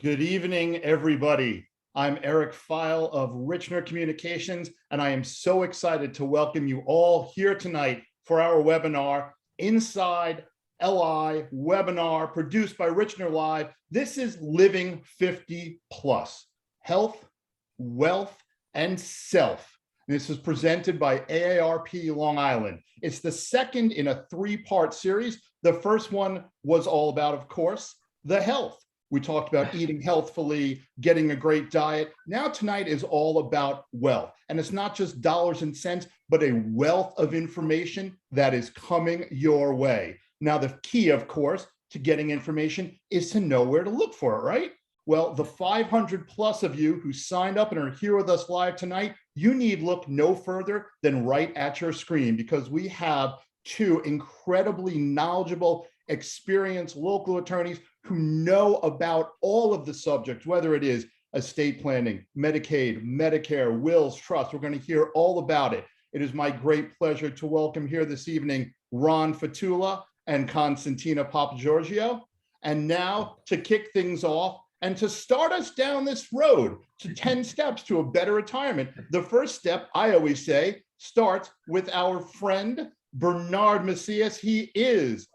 Good evening, everybody. I'm Eric Feil of Richner Communications, and I am so excited to welcome you all here tonight for our webinar, Inside LI webinar produced by Richner Live. This is Living 50 Plus, Health, Wealth, and Self. This is presented by AARP Long Island. It's the second in a three-part series. The first one was all about, of course, the health. We talked about eating healthfully, getting a great diet. Now tonight is all about wealth. And it's not just dollars and cents, but a wealth of information that is coming your way. Now, the key, of course, to getting information is to know where to look for it, right? Well, the 500 plus of you who signed up and are here with us live tonight, you need look no further than right at your screen, because we have two incredibly knowledgeable, experienced local attorneys who know about all of the subjects, whether it is estate planning, Medicaid, Medicare, wills, trusts. We're going to hear all about it. It is my great pleasure to welcome here this evening Ron Fatoullah and Constantina Papageorgiou. And now to kick things off and to start us down this road to 10 steps to a better retirement, the first step, I always say, starts with our friend Bernard Macias. He is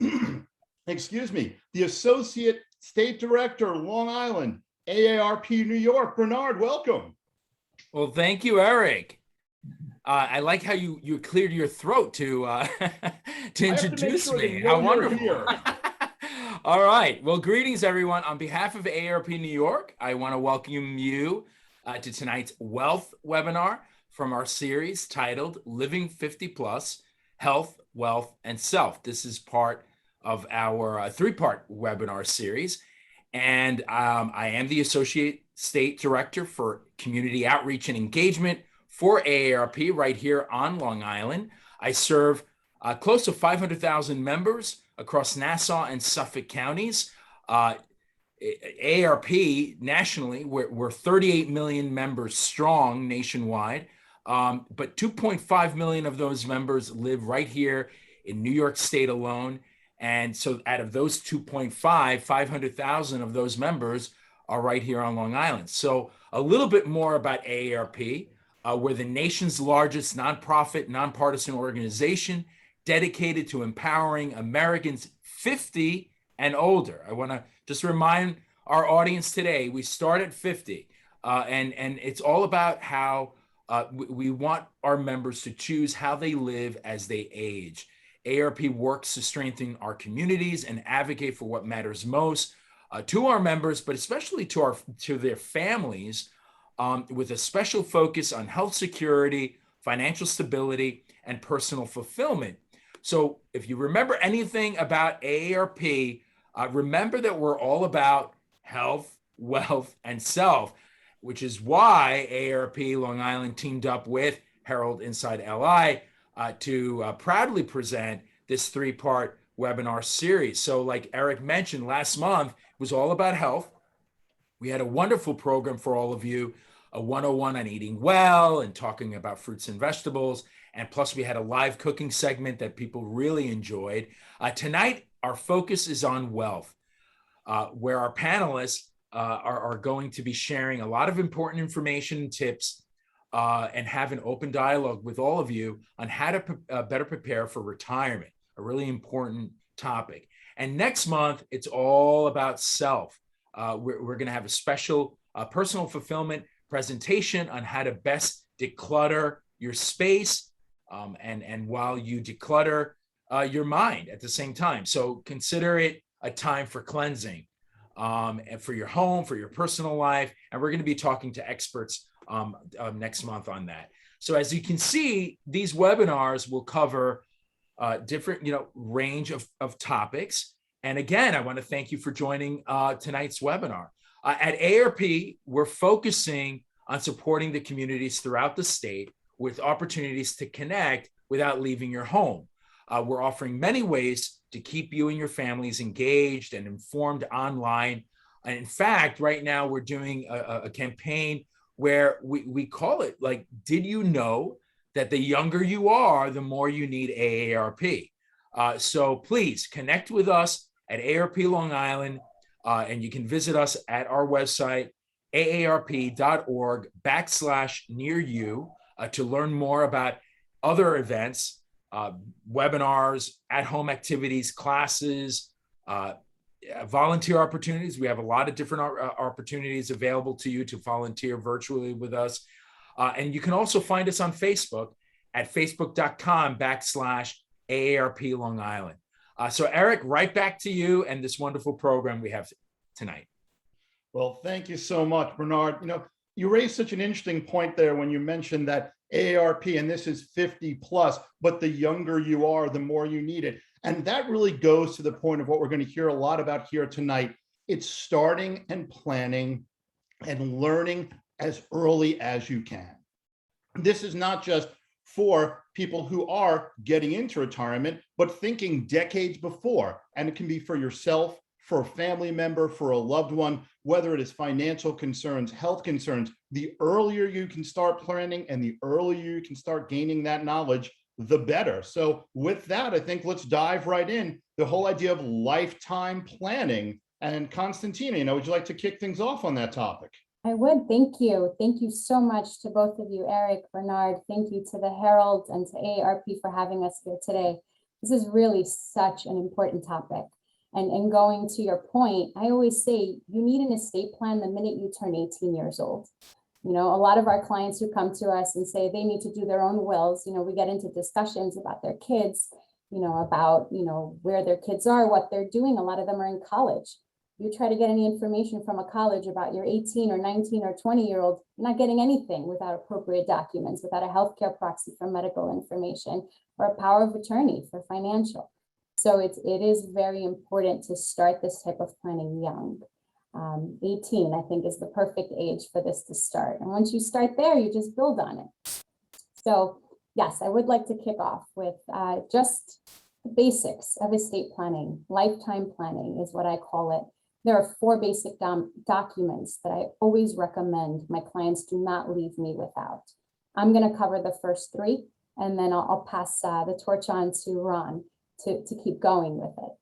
excuse me, the Associate State Director, Long Island, AARP New York. Bernard, welcome. Well, thank you, Eric. I like how you cleared your throat to introduce me. How wonderful. All right. Well, greetings, everyone. On behalf of AARP New York, I want to welcome you to tonight's Wealth webinar from our series titled Living 50 Plus, Health, Wealth, and Self. This is part of our three-part webinar series. And I am the Associate State Director for Community Outreach and Engagement for AARP right here on Long Island. I serve close to 500,000 members across Nassau and Suffolk counties. AARP nationally, we're 38 million members strong nationwide, but 2.5 million of those members live right here in New York State alone. And so out of those 2.5, 500,000 of those members are right here on Long Island. So a little bit more about AARP. We're the nation's largest nonprofit, nonpartisan organization dedicated to empowering Americans 50 and older. I want to just remind our audience today, we start at 50, and it's all about how we want our members to choose how they live as they age. AARP works to strengthen our communities and advocate for what matters most to our members, but especially to their families, with a special focus on health security, financial stability, and personal fulfillment. So if you remember anything about AARP, remember that we're all about health, wealth, and self, which is why AARP Long Island teamed up with Herald Inside LI to proudly present this three-part webinar series. So like Eric mentioned, last month was all about health. We had a wonderful program for all of you, a 101 on eating well and talking about fruits and vegetables. And plus we had a live cooking segment that people really enjoyed. Tonight, our focus is on wealth, where our panelists are going to be sharing a lot of important information and tips and have an open dialogue with all of you on how to better prepare for retirement, a really important topic. And next month, it's all about self. We're going to have a special personal fulfillment presentation on how to best declutter your space and while you declutter your mind at the same time. So consider it a time for cleansing and for your home, for your personal life. And we're going to be talking to experts next month on that. So as you can see, these webinars will cover different, range of topics. And again, I want to thank you for joining tonight's webinar. At AARP, we're focusing on supporting the communities throughout the state with opportunities to connect without leaving your home. We're offering many ways to keep you and your families engaged and informed online. And in fact, right now we're doing a campaign where we call it like, did you know that the younger you are, the more you need AARP? So please connect with us at AARP Long Island. And you can visit us at our website, aarp.org/near-you, to learn more about other events, webinars, at-home activities, classes, volunteer opportunities. We have a lot of different opportunities available to you to volunteer virtually with us. And you can also find us on Facebook at facebook.com/AARP Long Island. So Eric, right back to you and this wonderful program we have tonight. Well, thank you so much, Bernard. You raised such an interesting point there when you mentioned that AARP, and this is 50 plus, but the younger you are, the more you need it. And that really goes to the point of what we're going to hear a lot about here tonight. It's starting and planning and learning as early as you can. This is not just for people who are getting into retirement, but thinking decades before. And it can be for yourself, for a family member, for a loved one, whether it is financial concerns, health concerns. The earlier you can start planning and the earlier you can start gaining that knowledge, the better. So with that, I think let's dive right in. The whole idea of lifetime planning. And Constantina, would you like to kick things off on that topic? I would. Thank you. Thank you so much to both of you, Eric, Bernard. Thank you to the Herald and to AARP for having us here today. This is really such an important topic. And going to your point, I always say you need an estate plan the minute you turn 18 years old. A lot of our clients who come to us and say they need to do their own wills, we get into discussions about their kids, about, where their kids are, what they're doing. A lot of them are in college. You try to get any information from a college about your 18 or 19 or 20-year-old, you're not getting anything without appropriate documents, without a healthcare proxy for medical information or a power of attorney for financial. So it is very important to start this type of planning young. 18, I think, is the perfect age for this to start. And once you start there, you just build on it. So yes, I would like to kick off with just the basics of estate planning. Lifetime planning is what I call it. There are 4 basic documents that I always recommend my clients do not leave me without. I'm going to cover the first 3, and then I'll pass the torch on to Ron to keep going with it.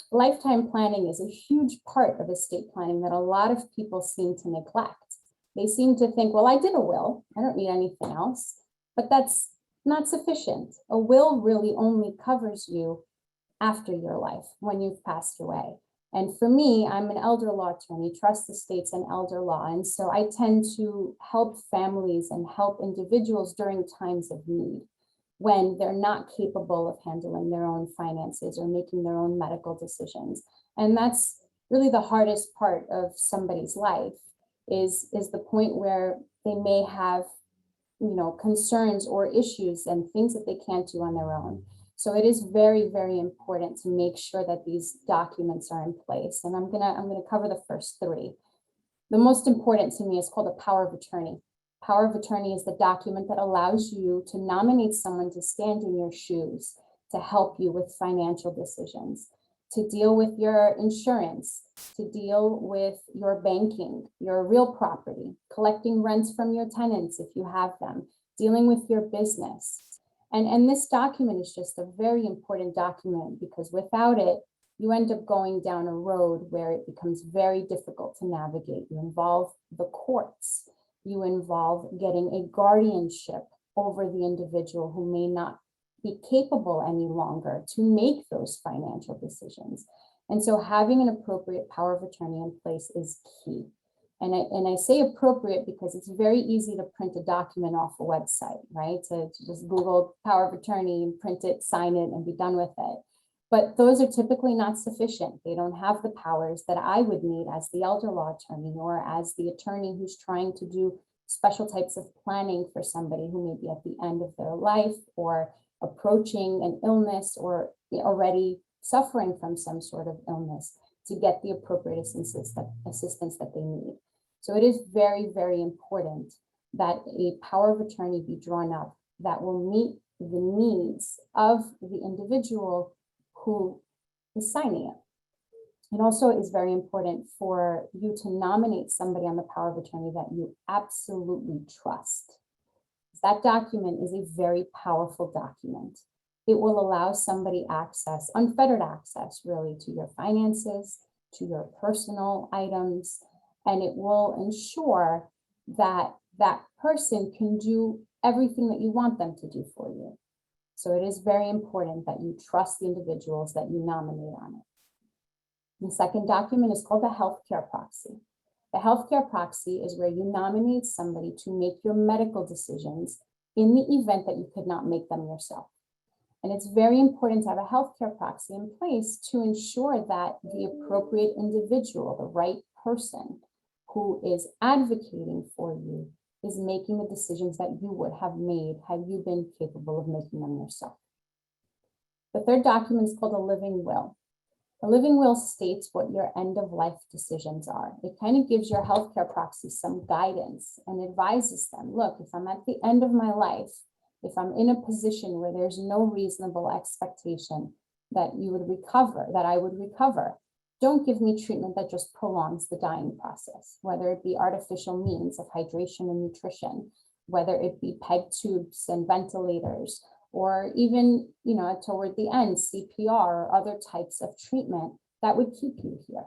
Lifetime planning is a huge part of estate planning that a lot of people seem to neglect. They seem to think, well, I did a will, I don't need anything else, but that's not sufficient. A will really only covers you after your life, when you've passed away. And for me, I'm an elder law attorney, trust estates and elder law. And so I tend to help families and help individuals during times of need when they're not capable of handling their own finances or making their own medical decisions. And that's really the hardest part of somebody's life is the point where they may have, concerns or issues and things that they can't do on their own. So it is very, very important to make sure that these documents are in place. And I'm gonna cover the first 3. The most important to me is called a power of attorney. Power of attorney is the document that allows you to nominate someone to stand in your shoes, to help you with financial decisions, to deal with your insurance, to deal with your banking, your real property, collecting rents from your tenants if you have them, dealing with your business. And this document is just a very important document because without it, you end up going down a road where it becomes very difficult to navigate. You involve the courts. You involve getting a guardianship over the individual who may not be capable any longer to make those financial decisions. And so having an appropriate power of attorney in place is key. And I say appropriate because it's very easy to print a document off a website, right? To just Google power of attorney and print it, sign it, and be done with it. But those are typically not sufficient. They don't have the powers that I would need as the elder law attorney or as the attorney who's trying to do special types of planning for somebody who may be at the end of their life or approaching an illness or already suffering from some sort of illness to get the appropriate assistance that they need. So it is very, very important that a power of attorney be drawn up that will meet the needs of the individual who is signing it. It also is very important for you to nominate somebody on the power of attorney that you absolutely trust. That document is a very powerful document. It will allow somebody access, unfettered access really to your finances, to your personal items, and it will ensure that that person can do everything that you want them to do for you. So it is very important that you trust the individuals that you nominate on it. The second document is called the healthcare proxy. The healthcare proxy is where you nominate somebody to make your medical decisions in the event that you could not make them yourself. And it's very important to have a healthcare proxy in place to ensure that the appropriate individual, the right person who is advocating for you, is making the decisions that you would have made had you been capable of making them yourself. The third document is called a living will. A living will states what your end of life decisions are. It kind of gives your healthcare proxy some guidance and advises them, look, if I'm at the end of my life, if I'm in a position where there's no reasonable expectation that you would recover, that I would recover, don't give me treatment that just prolongs the dying process, whether it be artificial means of hydration and nutrition, whether it be PEG tubes and ventilators, or even, toward the end, CPR or other types of treatment that would keep you here.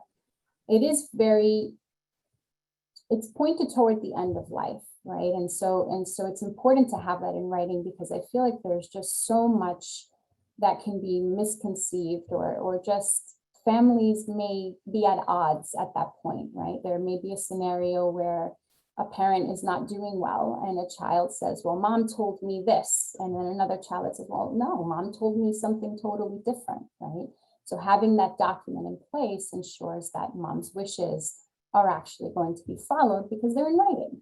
It's pointed toward the end of life, right? And so it's important to have that in writing, because I feel like there's just so much that can be misconceived, or just families may be at odds at that point, right? There may be a scenario where a parent is not doing well and a child says, well, mom told me this. And then another child that says, well, no, mom told me something totally different, right? So having that document in place ensures that mom's wishes are actually going to be followed because they're in writing.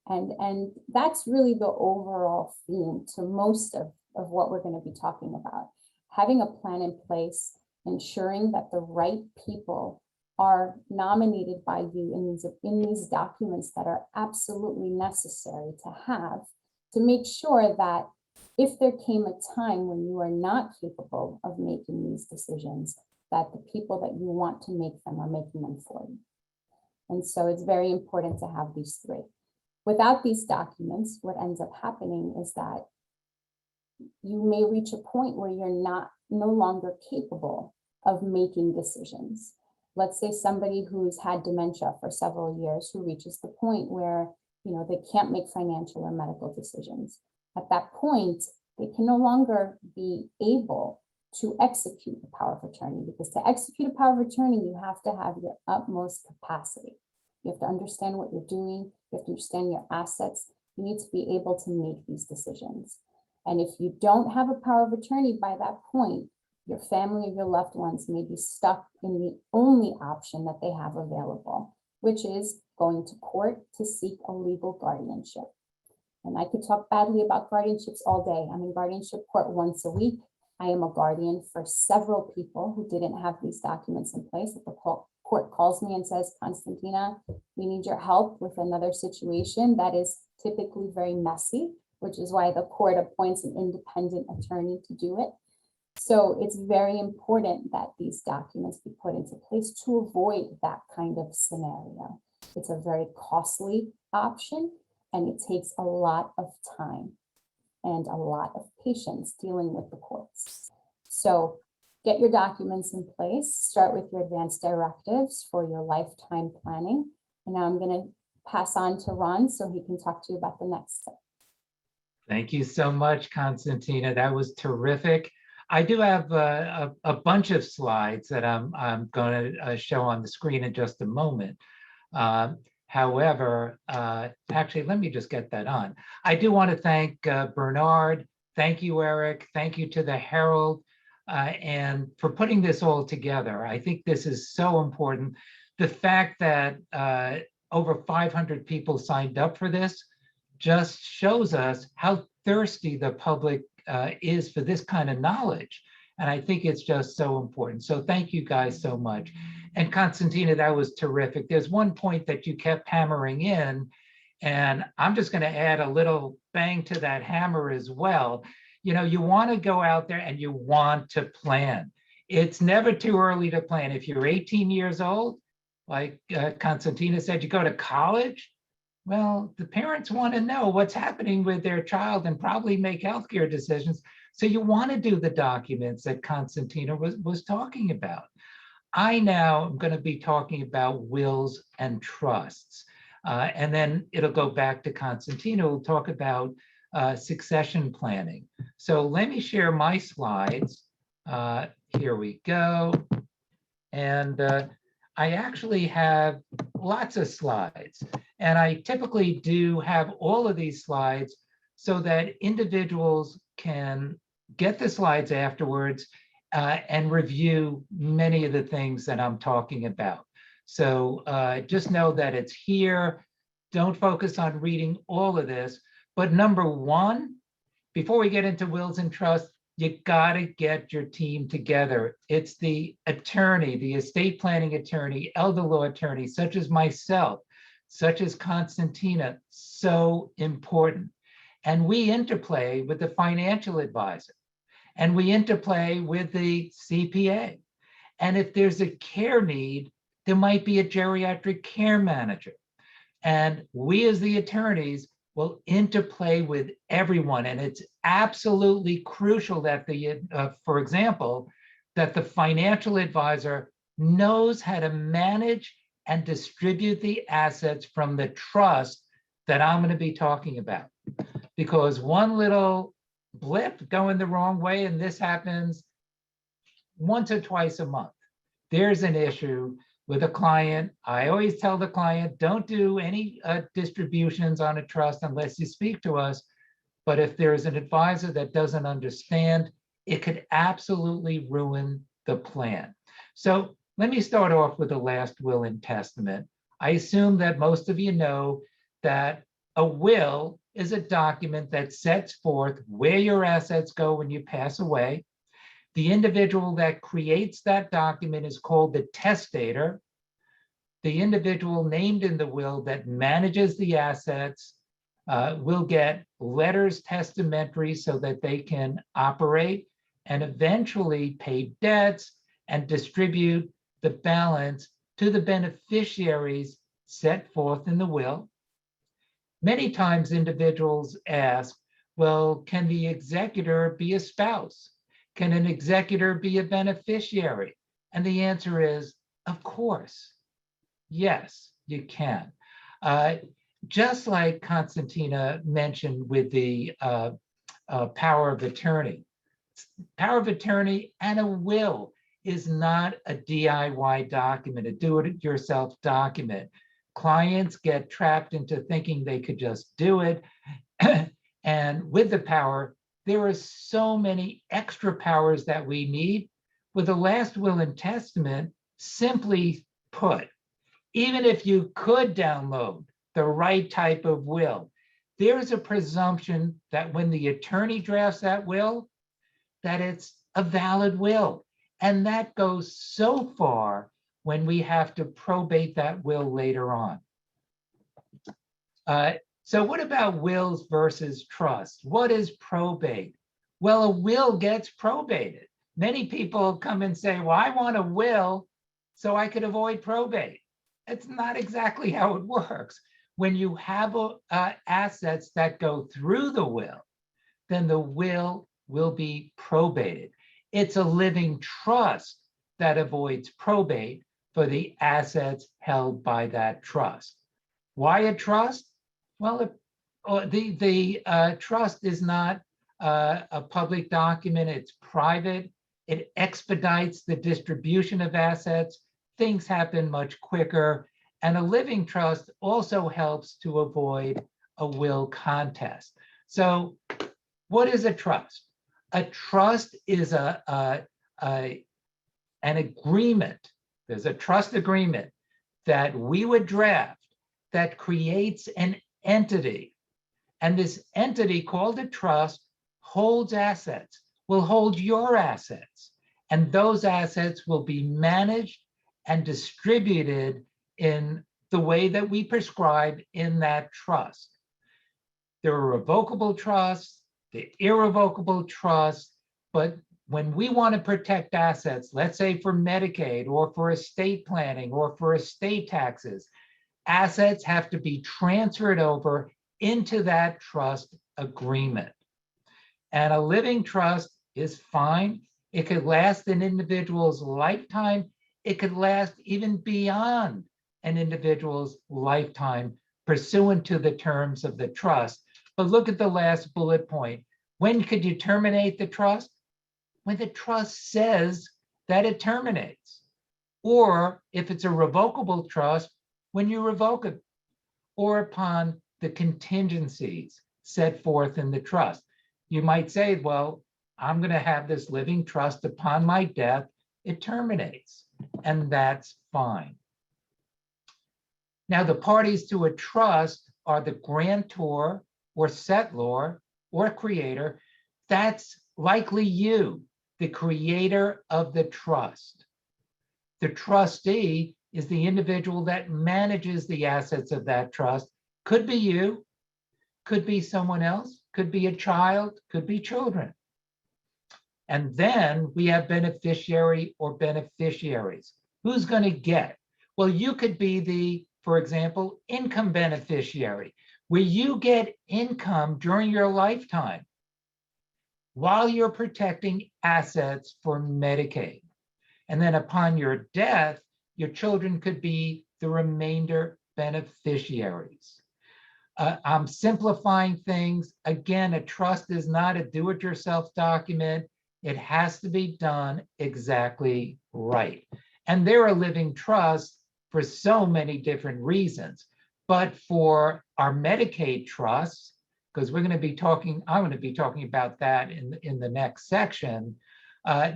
And that's really the overall theme to most of what we're going to be talking about. Having a plan in place, ensuring that the right people are nominated by you in these documents that are absolutely necessary to have, to make sure that if there came a time when you are not capable of making these decisions, that the people that you want to make them are making them for you. And so it's very important to have these three. Without these documents, what ends up happening is that you may reach a point where you're no longer capable of making decisions. Let's say somebody who's had dementia for several years, who reaches the point where they can't make financial or medical decisions. At that point, they can no longer be able to execute the power of attorney, because to execute a power of attorney, you have to have your utmost capacity. You have to understand what you're doing. You have to understand your assets. You need to be able to make these decisions. And if you don't have a power of attorney by that point, your family or your loved ones may be stuck in the only option that they have available, which is going to court to seek a legal guardianship. And I could talk badly about guardianships all day. I'm in guardianship court once a week. I am a guardian for several people who didn't have these documents in place. If the court calls me and says, Constantina, we need your help with another situation that is typically very messy, which is why the court appoints an independent attorney to do it. So it's very important that these documents be put into place to avoid that kind of scenario. It's a very costly option, and it takes a lot of time and a lot of patience dealing with the courts. So get your documents in place, start with your advanced directives for your lifetime planning. And now I'm going to pass on to Ron so he can talk to you about the next step. Thank you so much, Constantina. That was terrific. I do have a bunch of slides that I'm going to show on the screen in just a moment. However, actually, let me just get that on. I do want to thank Bernard. Thank you, Eric. Thank you to the Herald and for putting this all together. I think this is so important. The fact that over 500 people signed up for this just shows us how thirsty the public is for this kind of knowledge. And I think it's just so important. So thank you guys so much. And Constantina, that was terrific. There's one point that you kept hammering in, and I'm just going to add a little bang to that hammer as well. You want to go out there and you want to plan. It's never too early to plan. If you're 18 years old, like Constantina said, you go to college. Well, the parents want to know what's happening with their child and probably make healthcare decisions. So you want to do the documents that Constantina was talking about. I now am going to be talking about wills and trusts. And then it'll go back to Constantina, who'll talk about succession planning. So let me share my slides. Here we go. And I actually have lots of slides. And I typically do have all of these slides so that individuals can get the slides afterwards and review many of the things that I'm talking about. So just know that it's here. Don't focus on reading all of this. But number one, before we get into wills and trusts, you gotta get your team together. It's the attorney, the estate planning attorney, elder law attorney, such as myself, such as Constantina, so important. And we interplay with the financial advisor, and we interplay with the CPA. And if there's a care need, there might be a geriatric care manager. And we as the attorneys will interplay with everyone. And it's absolutely crucial that for example, that the financial advisor knows how to manage and distribute the assets from the trust that I'm going to be talking about. Because one little blip going the wrong way, and this happens once or twice a month, there's an issue with a client. I always tell the client, don't do any distributions on a trust unless you speak to us. But if there's an advisor that doesn't understand, it could absolutely ruin the plan. So let me start off with the last will and testament. I assume that most of you know that a will is a document that sets forth where your assets go when you pass away. The individual that creates that document is called the testator. The individual named in the will that manages the assets will get letters testamentary so that they can operate and eventually pay debts and distribute the balance to the beneficiaries set forth in the will. Many times individuals ask, well, can the executor be a spouse? Can an executor be a beneficiary? And the answer is, of course, yes, you can. Just like Constantina mentioned with the power of attorney. Power of attorney and a will is not a DIY document, a do-it-yourself document. Clients get trapped into thinking they could just do it. And with the power, there are so many extra powers that we need. With the last will and testament, simply put, even if you could download the right type of will, there's a presumption that when the attorney drafts that will, that it's a valid will. And that goes so far when we have to probate that will later on. So what about wills versus trusts? What is probate? Well, a will gets probated. Many people come and say, well, I want a will so I could avoid probate. It's not exactly how it works. When you have assets that go through the will, then the will be probated. It's a living trust that avoids probate for the assets held by that trust. Why a trust? Well, the trust is not a public document, it's private. It expedites the distribution of assets. Things happen much quicker. And a living trust also helps to avoid a will contest. So what is a trust? A trust is an agreement. There's a trust agreement that we would draft that creates an entity. And this entity called a trust holds assets, will hold your assets. And those assets will be managed and distributed in the way that we prescribe in that trust. There are revocable trusts, the irrevocable trusts, but when we want to protect assets, let's say for Medicaid or for estate planning or for estate taxes, assets have to be transferred over into that trust agreement. And a living trust is fine. It could last an individual's lifetime. It could last even beyond an individual's lifetime pursuant to the terms of the trust. But look at the last bullet point. When could you terminate the trust? When the trust says that it terminates. Or if it's a revocable trust, when you revoke it, or upon the contingencies set forth in the trust. You might say, well, I'm going to have this living trust upon my death, it terminates, and that's fine. Now, the parties to a trust are the grantor or settlor or creator. That's likely you, the creator of the trust. The trustee is the individual that manages the assets of that trust. Could be you, could be someone else, could be a child, could be children. And then we have beneficiary or beneficiaries. Who's going to get? Well, you could be the, for example, income beneficiary, where you get income during your lifetime while you're protecting assets for Medicaid. And then upon your death, your children could be the remainder beneficiaries. I'm simplifying things. Again, a trust is not a do-it-yourself document. It has to be done exactly right. And there are living trusts for so many different reasons. But for our Medicaid trusts, because I'm going to be talking about that in the next section,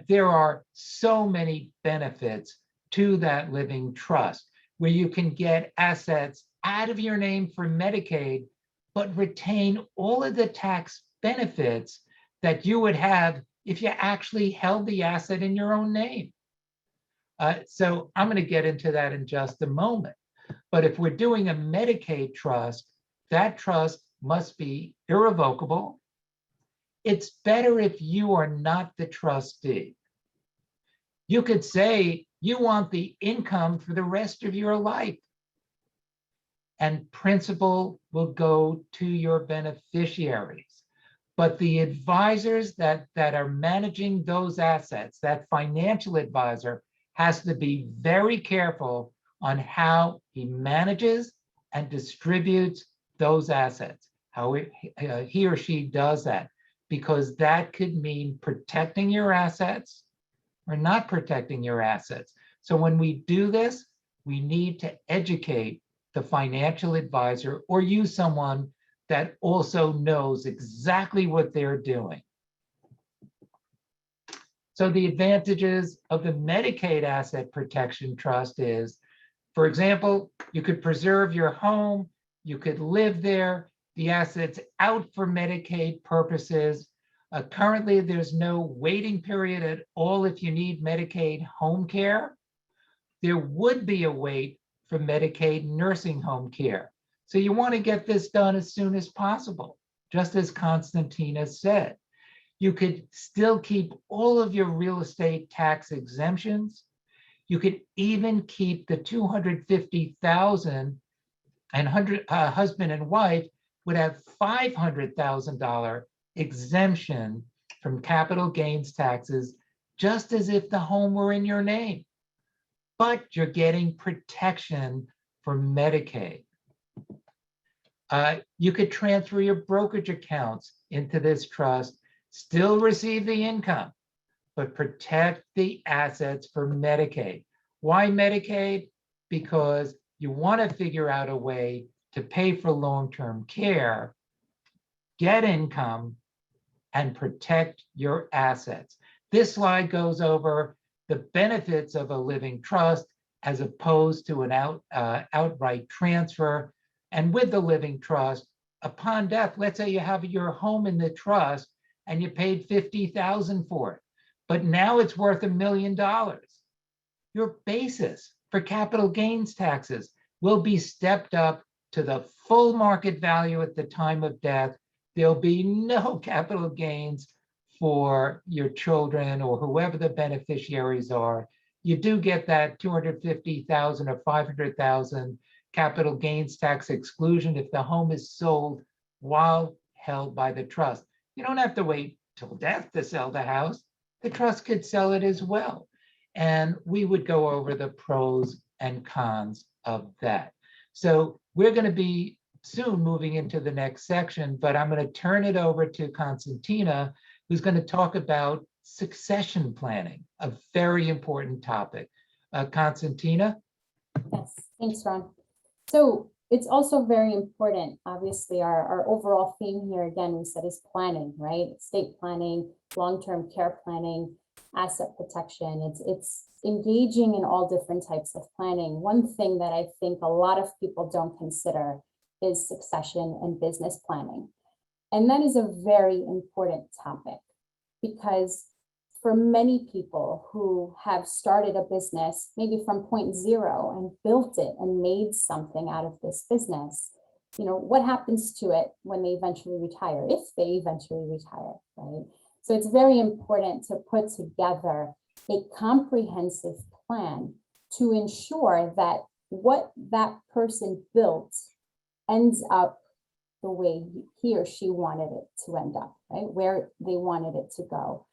there are so many benefits to that living trust, where you can get assets out of your name for Medicaid, but retain all of the tax benefits that you would have if you actually held the asset in your own name. So I'm going to get into that in just a moment. But if we're doing a Medicaid trust, that trust must be irrevocable. It's better if you are not the trustee. You could say you want the income for the rest of your life, and principal will go to your beneficiaries. But the advisors that are managing those assets, that financial advisor, has to be very careful on how he manages and distributes those assets, how he or she does that, because that could mean protecting your assets or not protecting your assets. So when we do this, we need to educate the financial advisor or use someone that also knows exactly what they're doing. So the advantages of the Medicaid Asset Protection Trust is, for example, you could preserve your home, you could live there, the asset's out for Medicaid purposes. Currently, there's no waiting period at all if you need Medicaid home care. There would be a wait for Medicaid nursing home care. So you want to get this done as soon as possible, just as Constantina said. You could still keep all of your real estate tax exemptions. You could even keep the $250,000, and husband and wife would have $500,000 exemption from capital gains taxes, just as if the home were in your name. But you're getting protection for Medicaid. You could transfer your brokerage accounts into this trust, still receive the income, but protect the assets for Medicaid. Why Medicaid? Because you want to figure out a way to pay for long-term care, get income, and protect your assets. This slide goes over the benefits of a living trust as opposed to an outright transfer. And with the living trust, upon death, let's say you have your home in the trust and you paid $50,000 for it, but now it's worth $1 million. Your basis for capital gains taxes will be stepped up to the full market value at the time of death. There'll be no capital gains for your children or whoever the beneficiaries are. You do get that $250,000 or $500,000 capital gains tax exclusion if the home is sold while held by the trust. You don't have to wait till death to sell the house. The trust could sell it as well. and we would go over the pros and cons of that. So we're going to be soon moving into the next section, but I'm going to turn it over to Constantina, who's going to talk about succession planning, a very important topic. Constantina? Yes, thanks, Ron. So it's also very important, obviously, our overall theme here, again, we said is planning, right? Estate planning, long-term care planning, asset protection. It's engaging in all different types of planning. One thing that I think a lot of people don't consider is succession and business planning. And that is a very important topic because for many people who have started a business, maybe from point zero and built it and made something out of this business, what happens to it when they eventually retire, if they eventually retire, right? So it's very important to put together a comprehensive plan to ensure that what that person built ends up the way he or she wanted it to end up, right? Where they wanted it to go.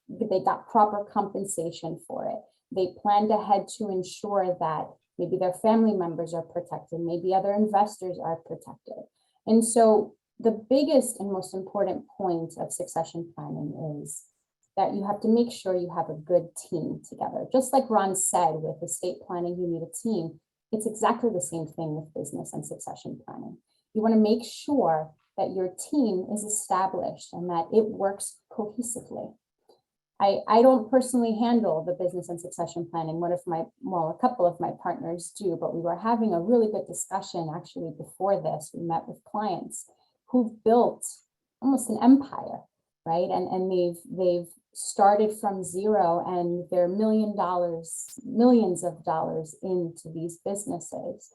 They got proper compensation for it. They planned ahead to ensure that maybe their family members are protected, maybe other investors are protected. And so the biggest and most important point of succession planning is that you have to make sure you have a good team together. Just like Ron said, with estate planning, you need a team. It's exactly the same thing with business and succession planning. You want to make sure that your team is established and that it works cohesively. I don't personally handle the business and succession planning. A couple of my partners do, but we were having a really good discussion actually before this. We met with clients who've built almost an empire, right? And they've started from zero and they're millions of dollars into these businesses.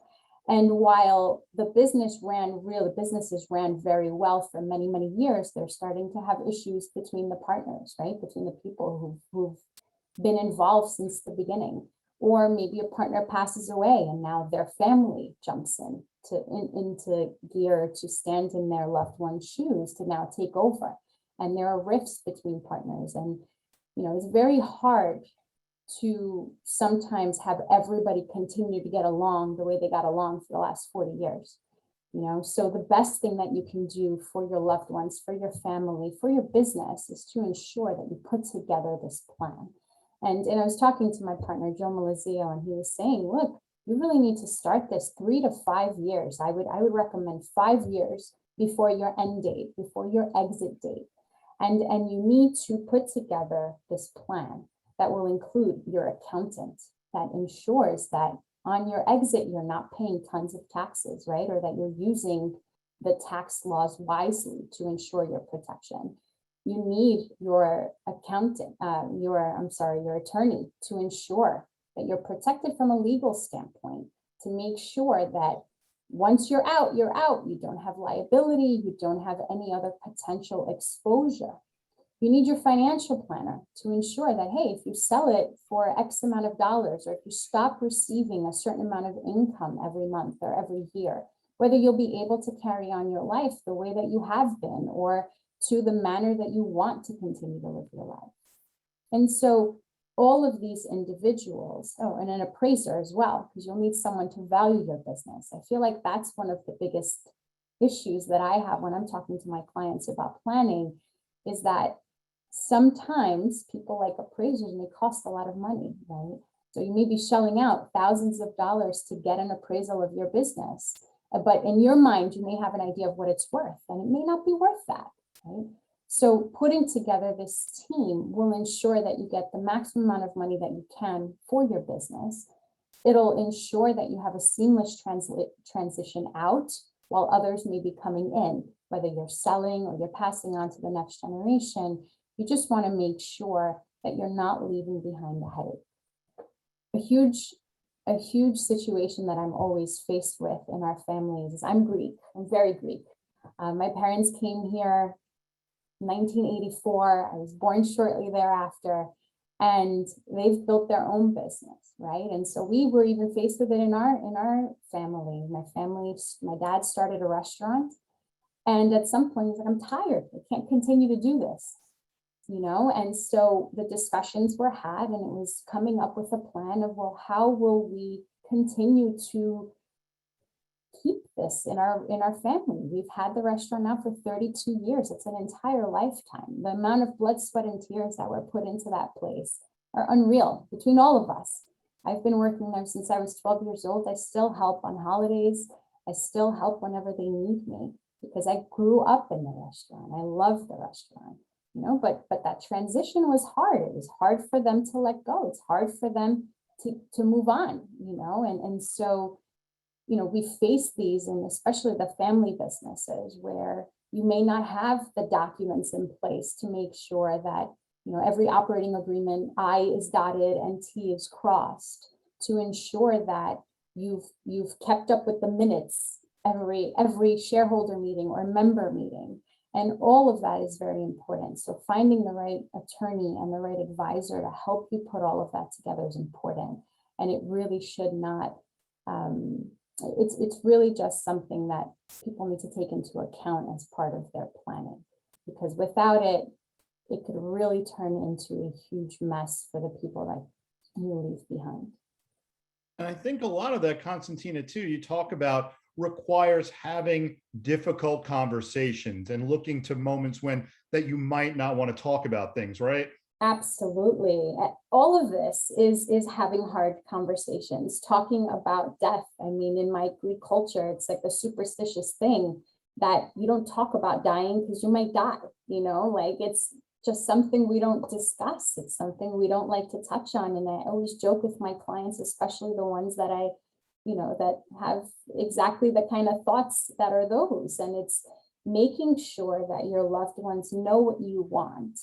And while the businesses ran very well for many, many years, they're starting to have issues between the partners, right? Between the people who've been involved since the beginning. Or maybe a partner passes away and now their family jumps into gear to stand in their loved one's shoes to now take over. And there are rifts between partners. And, it's very hard to sometimes have everybody continue to get along the way they got along for the last 40 years. So the best thing that you can do for your loved ones, for your family, for your business is to ensure that you put together this plan. And I was talking to my partner, Joe Malazio, and he was saying, look, you really need to start this 3 to 5 years. I would recommend 5 years before your end date, before your exit date. And you need to put together this plan that will include your accountant that ensures that on your exit, you're not paying tons of taxes, right? Or that you're using the tax laws wisely to ensure your protection. You need your accountant, your attorney to ensure that you're protected from a legal standpoint, to make sure that once you're out, you're out. You don't have liability, you don't have any other potential exposure. You need your financial planner to ensure that, hey, if you sell it for X amount of dollars, or if you stop receiving a certain amount of income every month or every year, whether you'll be able to carry on your life the way that you have been, or to the manner that you want to continue to live your life. And so all of these individuals, and an appraiser as well, because you'll need someone to value your business. I feel like that's one of the biggest issues that I have when I'm talking to my clients about planning, is that sometimes people like appraisers, and they cost a lot of money, right? So you may be shelling out thousands of dollars to get an appraisal of your business, but in your mind, you may have an idea of what it's worth, and it may not be worth that, right? So putting together this team will ensure that you get the maximum amount of money that you can for your business. It'll ensure that you have a seamless transition out while others may be coming in, whether you're selling or you're passing on to the next generation. You just want to make sure that you're not leaving behind a headache. A huge situation that I'm always faced with in our families is I'm Greek. I'm very Greek. My parents came here in 1984. I was born shortly thereafter, and they've built their own business, right? And so we were even faced with it in our family. My dad started a restaurant, and at some point he's like, I'm tired. I can't continue to do this. And so the discussions were had, and it was coming up with a plan of, well, how will we continue to keep this in our family? We've had the restaurant now for 32 years. It's an entire lifetime. The amount of blood, sweat, and tears that were put into that place are unreal between all of us. I've been working there since I was 12 years old. I still help on holidays. I still help whenever they need me because I grew up in the restaurant. I love the restaurant, but that transition was hard. It was hard for them to let go. It's hard for them to move on, and so, we face these, and especially the family businesses where you may not have the documents in place to make sure that every operating agreement I is dotted and T is crossed, to ensure that you've kept up with the minutes every shareholder meeting or member meeting, and all of that is very important. So finding the right attorney and the right advisor to help you put all of that together is important, and it really should not. It's really just something that people need to take into account as part of their planning, because without it, it could really turn into a huge mess for the people that you leave behind. And I think a lot of that, Constantina, too, you talk about requires having difficult conversations and looking to moments when that you might not want to talk about things, right? Absolutely. All of this is having hard conversations, talking about death. I mean, in my Greek culture, it's like a superstitious thing that you don't talk about dying because you might die, it's just something we don't discuss. It's something we don't like to touch on. And I always joke with my clients, especially the ones that that have exactly the kind of thoughts that are those. And it's making sure that your loved ones know what you want.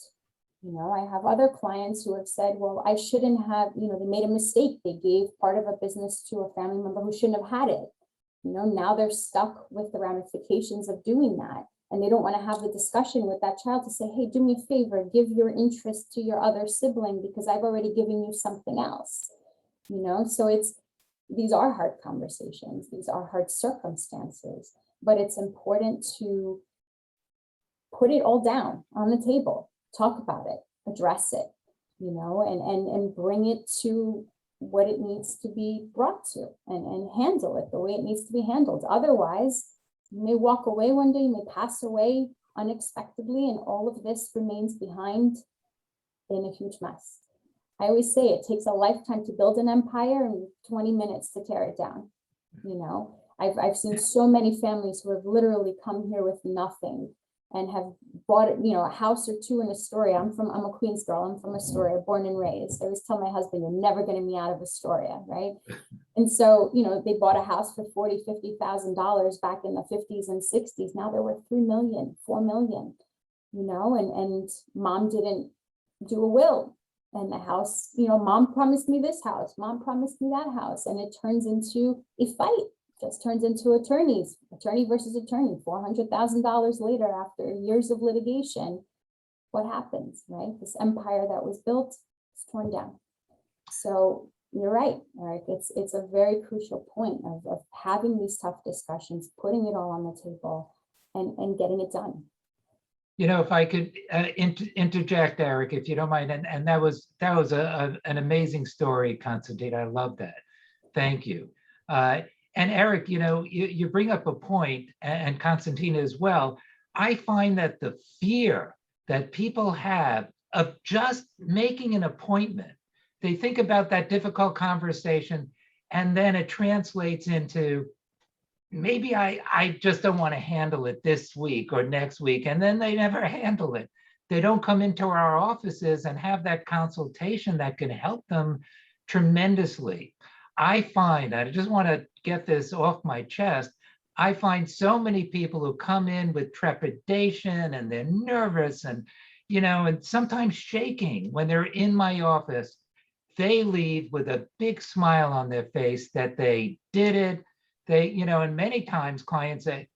I have other clients who have said, well, I shouldn't have, they made a mistake. They gave part of a business to a family member who shouldn't have had it. Now they're stuck with the ramifications of doing that. And they don't want to have the discussion with that child to say, hey, do me a favor, give your interest to your other sibling because I've already given you something else. So these are hard conversations. These are hard circumstances, but it's important to put it all down on the table. Talk about it, address it, and bring it to what it needs to be brought to, and handle it the way it needs to be handled. Otherwise, you may walk away one day, you may pass away unexpectedly, and all of this remains behind in a huge mess. I always say it takes a lifetime to build an empire and 20 minutes to tear it down. I've seen so many families who have literally come here with nothing and have bought a house or two in Astoria. I'm a Queens girl. I'm from Astoria, born and raised. I always tell my husband, you're never getting me out of Astoria, right? And so, they bought a house for $40,000, $50,000 back in the 50s and 60s. Now they're worth $3 million, $4 million, and mom didn't do a will. And the house, mom promised me this house, mom promised me that house, and it turns into a fight. Just turns into attorney versus attorney. $400,000 later, after years of litigation, what happens, right? This empire that was built is torn down. So you're right, Eric. It's a very crucial point of having these tough discussions, putting it all on the table, and getting it done. If I could interject, Eric, if you don't mind, and that was an amazing story, Constantina. I love that. Thank you. And Eric, you bring up a point, and Constantina as well. I find that the fear that people have of just making an appointment, they think about that difficult conversation, and then it translates into, maybe I just don't want to handle it this week or next week, and then they never handle it. They don't come into our offices and have that consultation that can help them tremendously. I just want to get this off my chest. I find so many people who come in with trepidation and they're nervous and, and sometimes shaking when they're in my office. They leave with a big smile on their face that they did it. And many times clients say,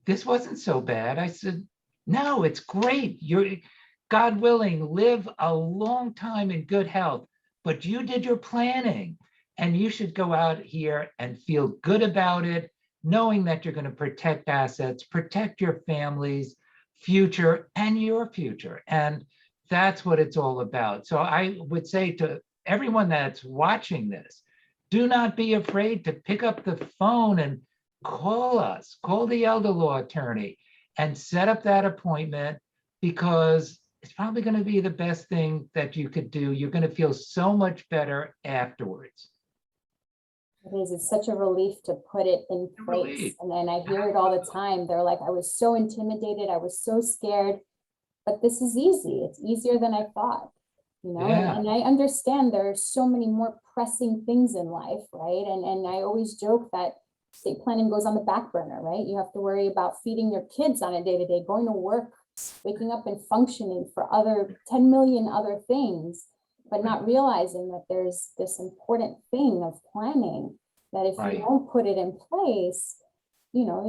this wasn't so bad. I said, no, it's great. You're, God willing, live a long time in good health, but you did your planning. And you should go out here and feel good about it, knowing that you're going to protect assets, protect your family's future and your future. And That's what it's all about. So I would say to everyone that's watching this, do not be afraid to pick up the phone and call us, call the elder law attorney and set up that appointment, because it's probably going to be the best thing that you could do. You're going to feel so much better afterwards. It is. It's such a relief to put it in place. And then I hear it all the time. They're like, I was so intimidated. I was so scared, but this is easy. It's easier than I thought, you know, Yeah. and I understand there are so many more pressing things in life, right? And I always joke that estate planning goes on the back burner, right? You have to worry about feeding your kids on a day-to-day, going to work, waking up and functioning for other 10 million other things, but not realizing that there's this important thing of planning that if Right. you don't put it in place, you know,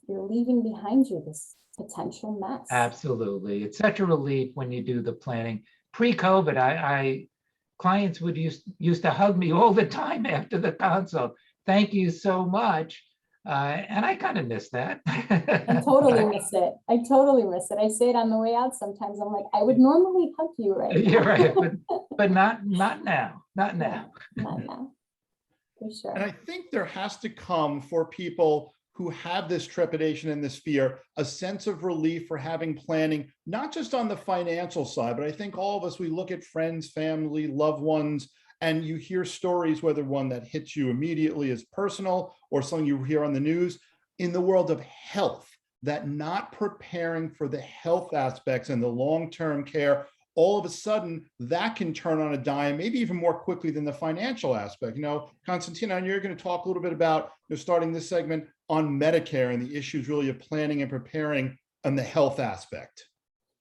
you're leaving behind you this potential mess. Absolutely. It's such a relief when you do the planning. Pre-COVID, I clients would used to hug me all the time after the consult. Thank you so much. And I kind of miss that. I totally miss it. I totally miss it. I say it on the way out sometimes. I'm like, I would normally hug you right now. You're right, but not now. Not now. Not now. For sure. And I think there has to come, for people who have this trepidation and this fear, a sense of relief for having planning, not just on the financial side, but I think all of us, we look at friends, family, loved ones, and you hear stories, whether one that hits you immediately as personal or something you hear on the news, in the world of health, that not preparing for the health aspects and the long-term care, all of a sudden that can turn on a dime, maybe even more quickly than the financial aspect. You know, Constantina, and you're going to talk a little bit about, starting this segment on Medicare and the issues really of planning and preparing on the health aspect.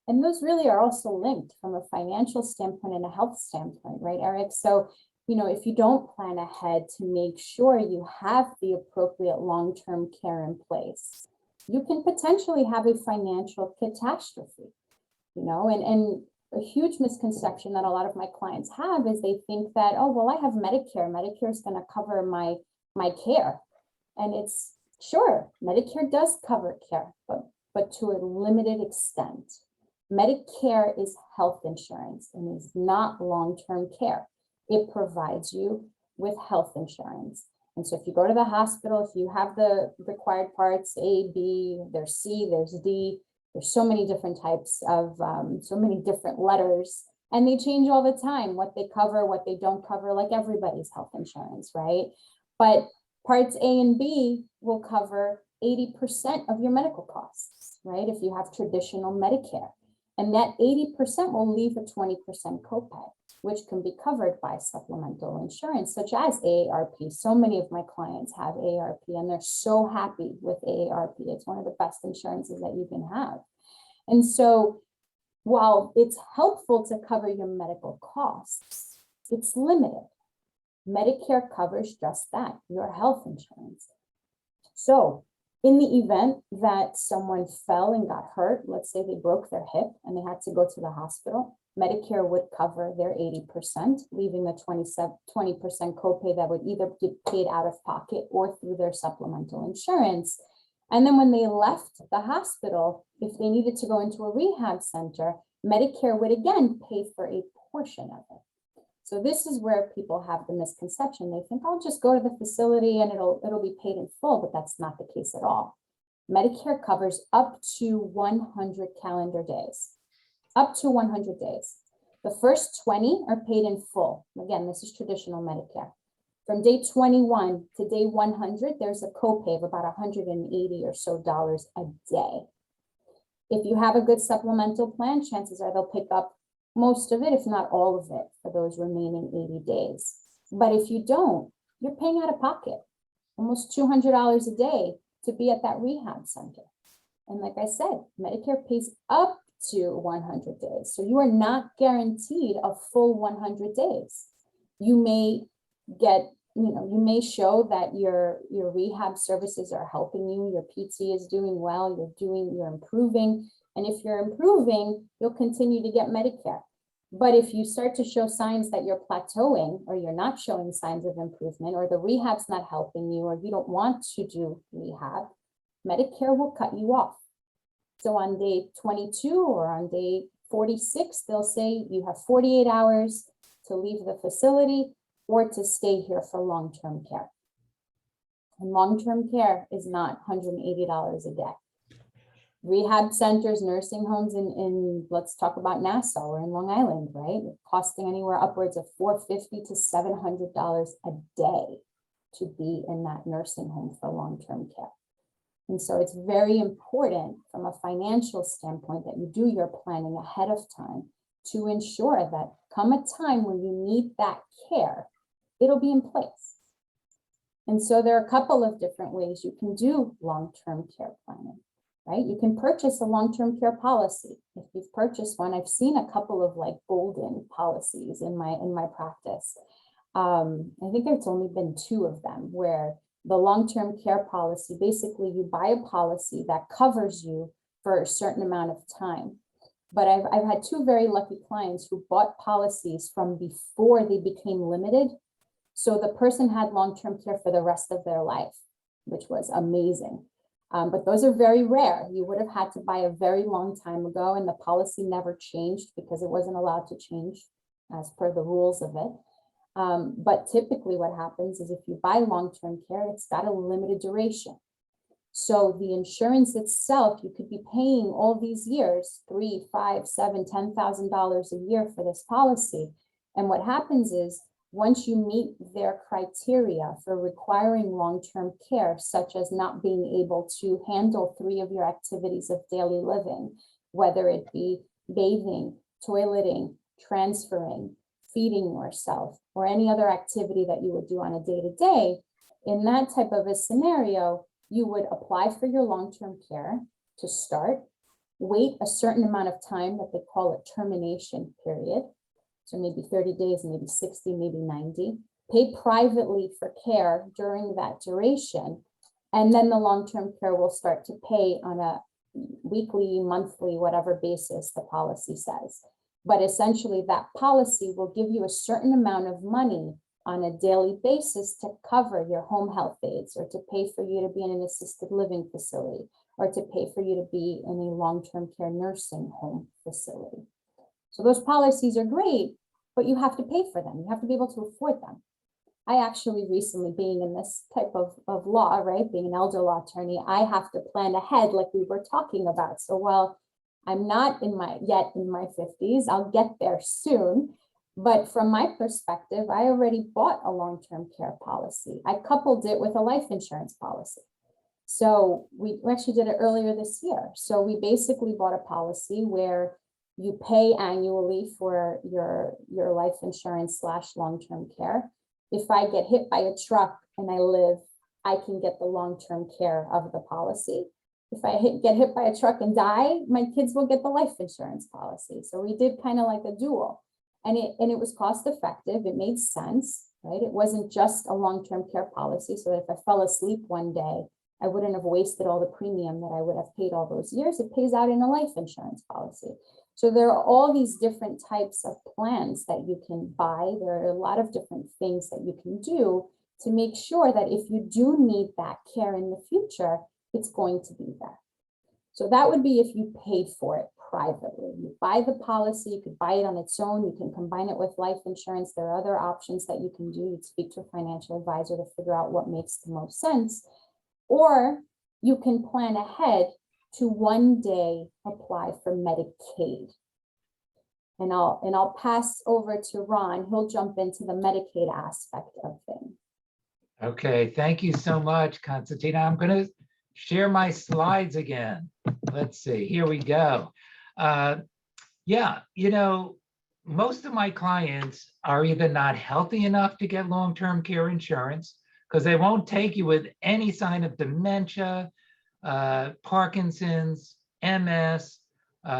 And those really are also linked from a financial standpoint and a health standpoint, right, Eric? So, you know, if you don't plan ahead to make sure you have the appropriate long-term care in place, you can potentially have a financial catastrophe, you know, and a huge misconception that a lot of my clients have is they think that, oh, well, I have Medicare. Medicare is going to cover my care. And it's sure, Medicare does cover care, but to a limited extent. Medicare is health insurance and is not long-term care. It provides you with health insurance. And so if you go to the hospital, if you have the required parts, A, B, there's C, there's D, there's so many different types of, so many different letters, and they change all the time, what they cover, what they don't cover, like everybody's health insurance, right? But parts A and B will cover 80% of your medical costs, right? If you have traditional Medicare. And that 80% will leave a 20% copay, which can be covered by supplemental insurance, such as AARP. So many of my clients have AARP, and they're so happy with AARP. It's one of the best insurances that you can have. And so while it's helpful to cover your medical costs, it's limited. Medicare covers just that, your health insurance. So in the event that someone fell and got hurt, let's say they broke their hip and they had to go to the hospital, Medicare would cover their 80%, leaving the 20% copay that would either get paid out of pocket or through their supplemental insurance. And then when they left the hospital, if they needed to go into a rehab center, Medicare would again pay for a portion of it. So this is where people have the misconception. They think, I'll just go to the facility and it'll be paid in full, but that's not the case at all. Medicare covers up to 100 calendar days, up to 100 days. The first 20 are paid in full. Again, this is traditional Medicare. From day 21 to day 100, there's a copay of about $180 or so a day. If you have a good supplemental plan, chances are they'll pick up most of it, if not all of it, for those remaining 80 days. But if you don't, you're paying out of pocket almost $200 a day to be at that rehab center. And like I said, Medicare pays up to 100 days. So you are not guaranteed a full 100 days. You may get, you may show that your rehab services are helping you, your PT is doing well, you're improving. And if you're improving, you'll continue to get Medicare. But if you start to show signs that you're plateauing, or you're not showing signs of improvement, or the rehab's not helping you, or you don't want to do rehab, Medicare will cut you off. So on day 22 or on day 46, they'll say you have 48 hours to leave the facility or to stay here for long-term care. And long-term care is not $180 a day. Rehab centers, nursing homes in let's talk about Nassau or in Long Island, right? Costing anywhere upwards of $450 to $700 a day to be in that nursing home for long-term care. And so it's very important from a financial standpoint that you do your planning ahead of time to ensure that come a time when you need that care, it'll be in place. And so there are a couple of different ways you can do long-term care planning, right? You can purchase a long-term care policy. If you've purchased one, I've seen a couple of like golden policies in my practice. I think it's only been 2 of them where the long-term care policy, basically you buy a policy that covers you for a certain amount of time. But I've had 2 very lucky clients who bought policies from before they became limited. So the person had long-term care for the rest of their life, which was amazing. But those are very rare. You would have had to buy a very long time ago, and the policy never changed because it wasn't allowed to change as per the rules of it. But typically what happens is if you buy long-term care, it's got a limited duration. So the insurance itself, you could be paying all these years, $3,000, $5,000, $7,000, $10,000 a year for this policy. And what happens is once you meet their criteria for requiring long-term care, such as not being able to handle 3 of your activities of daily living, whether it be bathing, toileting, transferring, feeding yourself, or any other activity that you would do on a day-to-day, in that type of a scenario, you would apply for your long-term care to start, wait a certain amount of time that they call a termination period. So maybe 30 days, maybe 60, maybe 90, pay privately for care during that duration. And then the long-term care will start to pay on a weekly, monthly, whatever basis the policy says. But essentially that policy will give you a certain amount of money on a daily basis to cover your home health aides, or to pay for you to be in an assisted living facility, or to pay for you to be in a long-term care nursing home facility. So those policies are great, but you have to pay for them. You have to be able to afford them. I actually recently, being in this type of law, right, being an elder law attorney, I have to plan ahead like we were talking about. So while I'm not yet in my 50s, I'll get there soon. But from my perspective, I already bought a long-term care policy. I coupled it with a life insurance policy. So we actually did it earlier this year. So we basically bought a policy where you pay annually for your life insurance / long-term care. If I get hit by a truck and I live, I can get the long-term care of the policy. If I get hit by a truck and die, my kids will get the life insurance policy. So we did kind of like a dual, and it was cost effective. It made sense, right? It wasn't just a long-term care policy so that if I fell asleep one day, I wouldn't have wasted all the premium that I would have paid all those years. It pays out in a life insurance policy. So there are all these different types of plans that you can buy. There are a lot of different things that you can do to make sure that if you do need that care in the future, it's going to be there. So that would be if you paid for it privately. You buy the policy, you could buy it on its own, you can combine it with life insurance. There are other options that you can do. You'd speak to a financial advisor to figure out what makes the most sense. Or you can plan ahead to one day apply for Medicaid. And I'll pass over to Ron. He'll jump into the Medicaid aspect of things. Okay, thank you so much, Constantina. I'm going to share my slides again. Let's see, here we go. Yeah, most of my clients are either not healthy enough to get long-term care insurance because they won't take you with any sign of dementia, Parkinson's, MS,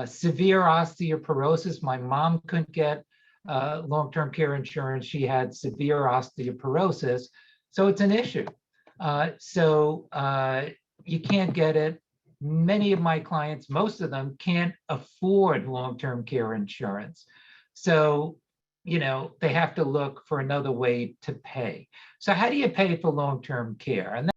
severe osteoporosis. My mom couldn't get long-term care insurance. She had severe osteoporosis. So it's an issue. You can't get it. Many of my clients, most of them, can't afford long-term care insurance. So, they have to look for another way to pay. So how do you pay for long-term care? And